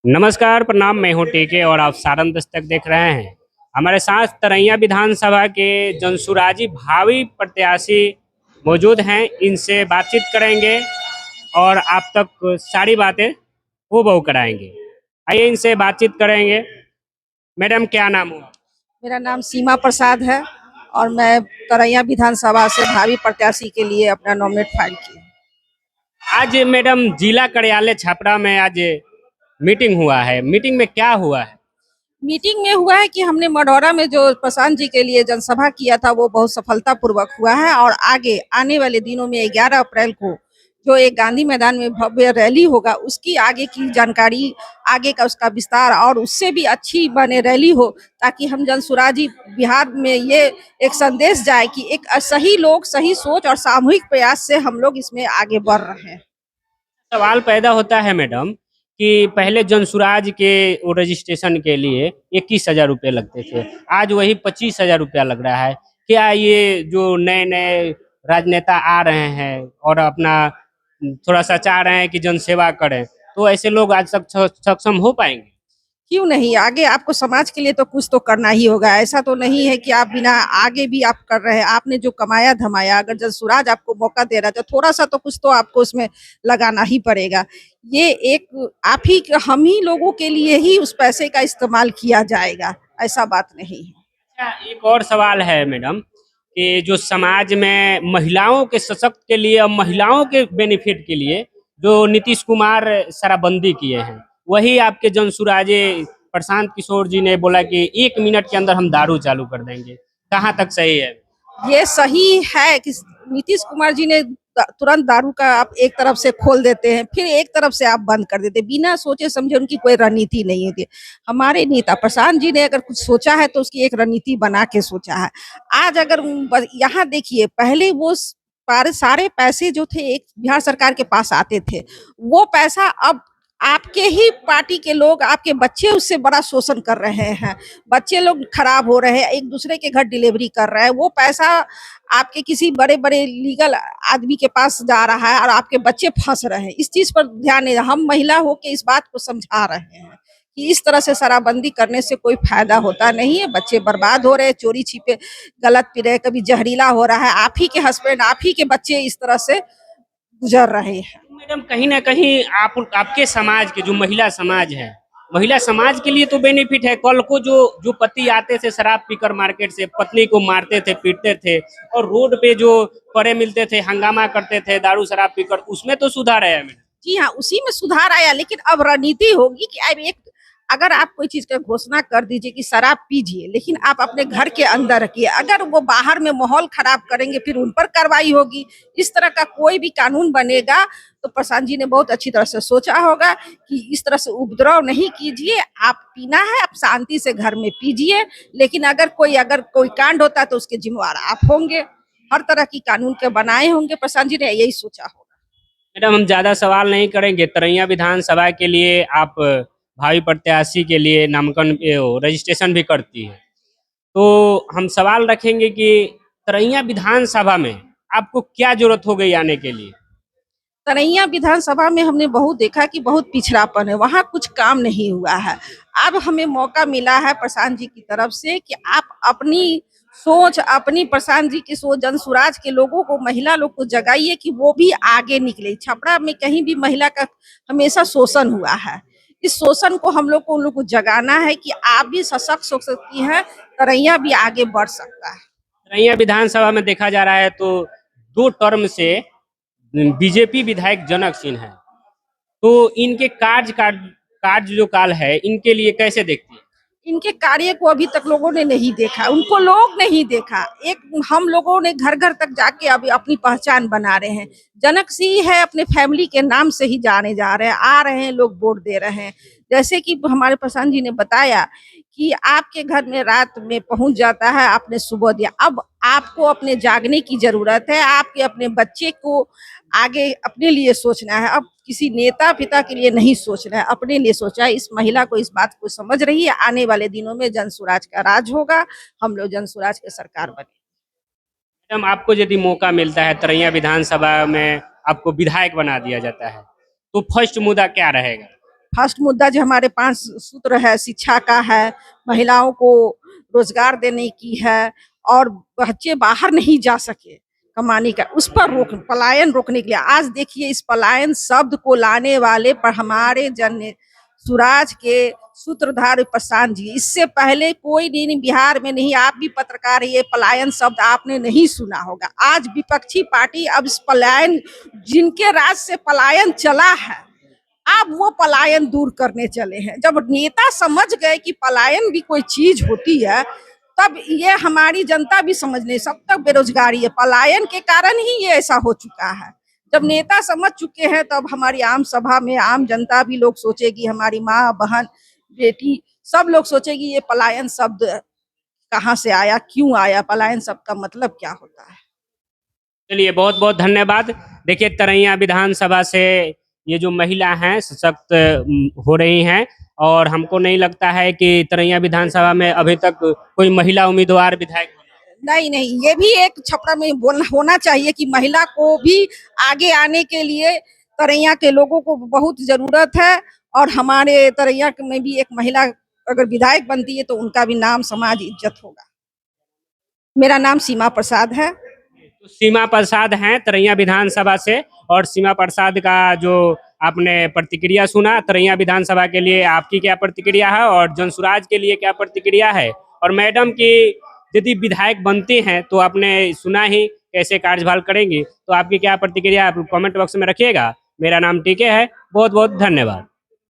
नमस्कार, प्रणाम। मैं हूं टीके और आप सारण दस्तक देख रहे हैं। हमारे साथ तरैया विधानसभा के जनसुराजी भावी प्रत्याशी मौजूद हैं। इनसे बातचीत करेंगे और आप तक सारी बातें हूबहू कराएंगे। आइए इनसे बातचीत करेंगे। मैडम, क्या नाम हुआ? मेरा नाम सीमा प्रसाद है और मैं तरैया विधानसभा से भावी प्रत्याशी के लिए अपना नॉमिनेट फाइल की। आज मैडम जिला कार्यालय छपरा में आज मीटिंग हुआ है। मीटिंग में क्या हुआ है? मीटिंग में हुआ है कि हमने मढ़ौरा में जो प्रशांत जी के लिए जनसभा किया था वो बहुत सफलतापूर्वक हुआ है और आगे आने वाले दिनों में 11 अप्रैल को जो एक गांधी मैदान में भव्य रैली होगा उसकी आगे की जानकारी, आगे का उसका विस्तार और उससे भी अच्छी बने रैली हो, ताकि हम जनसुराजी बिहार में ये एक संदेश जाए कि एक सही लोग, सही सोच और सामूहिक प्रयास से हम लोग इसमें आगे बढ़ रहे हैं। सवाल पैदा होता है मैडम कि पहले जनसुराज के वो रजिस्ट्रेशन के लिए 21,000 रुपये लगते थे, आज वही 25,000 रुपया लग रहा है। क्या ये जो नए नए राजनेता आ रहे हैं और अपना थोड़ा सा चाह रहे हैं कि जनसेवा करें, तो ऐसे लोग आज तक सक्षम हो पाएंगे? क्यों नहीं, आगे आपको समाज के लिए तो कुछ तो करना ही होगा। ऐसा तो नहीं है कि आप बिना आगे भी आप कर रहे हैं। आपने जो कमाया धमाया, अगर जनसुराज आपको मौका दे रहा है तो थोड़ा सा तो कुछ तो आपको उसमें लगाना ही पड़ेगा। ये एक आप ही हम ही लोगों के लिए ही उस पैसे का इस्तेमाल किया जाएगा, ऐसा बात नहीं है। अच्छा, एक और सवाल है मैडम कि जो समाज में महिलाओं के सशक्त के लिए और महिलाओं के बेनिफिट के लिए जो नीतीश कुमार शराबबंदी किए हैं, वही आपके जनसुराजे प्रशांत किशोर जी ने बोला कि 1 मिनट के अंदर हम दारू चालू कर देंगे। कहाँ तक सही है? ये सही है कि नीतीश कुमार जी ने तुरंत दारू का आप एक तरफ से खोल देते हैं, फिर एक तरफ से आप बंद कर देते हैं, बिना सोचे समझे। उनकी कोई रणनीति नहीं होती। हमारे नेता प्रशांत जी ने अगर कुछ सोचा है तो उसकी एक रणनीति बना के सोचा है। आज अगर यहाँ देखिए, पहले वो सारे पैसे जो थे एक बिहार सरकार के पास आते थे, वो पैसा अब आपके ही पार्टी के लोग, आपके बच्चे उससे बड़ा शोषण कर रहे हैं। बच्चे लोग खराब हो रहे हैं, एक दूसरे के घर डिलीवरी कर रहे हैं। वो पैसा आपके किसी बड़े बड़े लीगल आदमी के पास जा रहा है और आपके बच्चे फंस रहे हैं। इस चीज पर ध्यान नहीं, हम महिला होके इस बात को समझा रहे हैं कि इस तरह से शराबबंदी करने से कोई फायदा होता नहीं है। बच्चे बर्बाद हो रहे हैं, चोरी छिपे गलत पी रहे, कभी जहरीला हो रहा है। आप ही के हस्बैंड, आप ही के बच्चे इस तरह से गुजर रहे हैं। मैडम, कहीं ना कहीं आपके समाज के जो महिला समाज है, महिला समाज के लिए तो बेनिफिट है। कल को जो जो पति आते थे शराब पीकर मार्केट से, पत्नी को मारते थे, पीटते थे और रोड पे जो पड़े मिलते थे, हंगामा करते थे दारू शराब पीकर, उसमें तो सुधार है मैडम। जी हाँ, उसी में सुधार आया, लेकिन अब रणनीति होगी कि अब एक अगर आप कोई चीज का घोषणा कर दीजिए कि शराब पीजिए, लेकिन आप अपने घर के अंदर रखिए। अगर वो बाहर में माहौल खराब करेंगे फिर उन पर कार्रवाई होगी। इस तरह का कोई भी कानून बनेगा तो प्रशांत जी ने बहुत अच्छी तरह से सोचा होगा कि इस तरह से उपद्रव नहीं कीजिए। आप पीना है, आप शांति से घर में पीजिए, लेकिन अगर कोई कांड होता है तो उसके जिम्मेवार आप होंगे। हर तरह की कानून के बनाए होंगे। प्रशांत जी ने यही सोचा होगा। मैडम, हम ज़्यादा सवाल नहीं करेंगे। तरैया विधानसभा के लिए आप भावी प्रत्याशी के लिए नामांकन रजिस्ट्रेशन भी करती है, तो हम सवाल रखेंगे कि तरैया विधानसभा में आपको क्या जरूरत हो गई आने के लिए? तरैया विधानसभा में हमने बहुत देखा कि बहुत पिछड़ापन है, वहाँ कुछ काम नहीं हुआ है। अब हमें मौका मिला है प्रशांत जी की तरफ से कि आप अपनी सोच, अपनी प्रशांत जी की सोच, जनसुराज के लोगों को, महिला लोग को जगाइए कि वो भी आगे निकले। छपरा में कहीं भी महिला का हमेशा शोषण हुआ है। इस शोषण को हम लोग को उन लोग को जगाना है कि आप भी सशक्त हो सकती हैं, तरैया भी आगे बढ़ सकता है। तरैया विधानसभा में देखा जा रहा है तो 2 टर्म से बीजेपी विधायक जनक सिंह है, तो इनके कार्य जो काल है, इनके लिए कैसे देखती है? इनके कार्य को अभी तक लोगों ने नहीं देखा, उनको लोग नहीं देखा। एक हम लोगों ने घर घर तक जाके अभी अपनी पहचान बना रहे हैं। जनक सिंह है, अपने फैमिली के नाम से ही जाने जा रहे हैं, आ रहे हैं, लोग वोट दे रहे हैं। जैसे कि हमारे प्रशांत जी ने बताया कि आपके घर में रात में पहुंच जाता है, आपने सुबह दिया। अब आपको अपने जागने की जरूरत है, आपके अपने बच्चे को आगे अपने लिए सोचना है। अब किसी नेता पिता के लिए नहीं सोचना है, अपने लिए सोचा है। इस महिला को इस बात को समझ रही है। आने वाले दिनों में जनसुराज का राज होगा, हम लोग जनसुराज के सरकार बने। मैडम, आपको यदि मौका मिलता है तरैया विधानसभा में, आपको विधायक बना दिया जाता है, तो फर्स्ट मुद्दा क्या रहेगा? फर्स्ट मुद्दा जो हमारे 5 सूत्र है, शिक्षा का है, महिलाओं को रोजगार देने की है, और बच्चे बाहर नहीं जा सके कमाने का, उस पर पलायन रोकने के लिए। आज देखिए इस पलायन शब्द को लाने वाले पर हमारे स्वराज के सूत्रधार प्रशांत जी, इससे पहले कोई नहीं बिहार में नहीं, आप भी पत्रकार, ये पलायन शब्द आपने नहीं सुना होगा। आज विपक्षी पार्टी अब इस पलायन, जिनके राज से पलायन चला है, अब वो पलायन दूर करने चले हैं। जब नेता समझ गए कि पलायन भी कोई चीज होती है, तब ये हमारी जनता भी समझ नहीं, सब तक बेरोजगारी है, पलायन के कारण ही ये ऐसा हो चुका है। जब नेता समझ चुके हैं, तब हमारी आम सभा में आम जनता भी लोग सोचेगी, हमारी माँ बहन बेटी सब लोग सोचेगी ये पलायन शब्द कहाँ से आया, क्यों आया, पलायन शब्द का मतलब क्या होता है। चलिए, बहुत बहुत धन्यवाद। देखिए, तरैया विधानसभा से ये जो महिला हैं सशक्त हो रही हैं, और हमको नहीं लगता है कि तरैया विधानसभा में अभी तक कोई महिला उम्मीदवार विधायक। नहीं नहीं, ये भी एक छपरा में बोलना होना चाहिए कि महिला को भी आगे आने के लिए तरैया के लोगों को बहुत जरूरत है, और हमारे तरैया में भी एक महिला अगर विधायक बनती है तो उनका भी नाम समाज इज्जत होगा। मेरा नाम सीमा प्रसाद है। तो सीमा प्रसाद हैं तरैया विधानसभा से, और सीमा प्रसाद का जो आपने प्रतिक्रिया सुना, तरैया विधानसभा के लिए आपकी क्या प्रतिक्रिया है और जनसुराज के लिए क्या प्रतिक्रिया है, और मैडम की यदि विधायक बनते हैं तो आपने सुना ही कैसे कार्यभार करेंगी, तो आपकी क्या प्रतिक्रिया आप कमेंट बॉक्स में रखिएगा। मेरा नाम टीके है। बहुत बहुत धन्यवाद।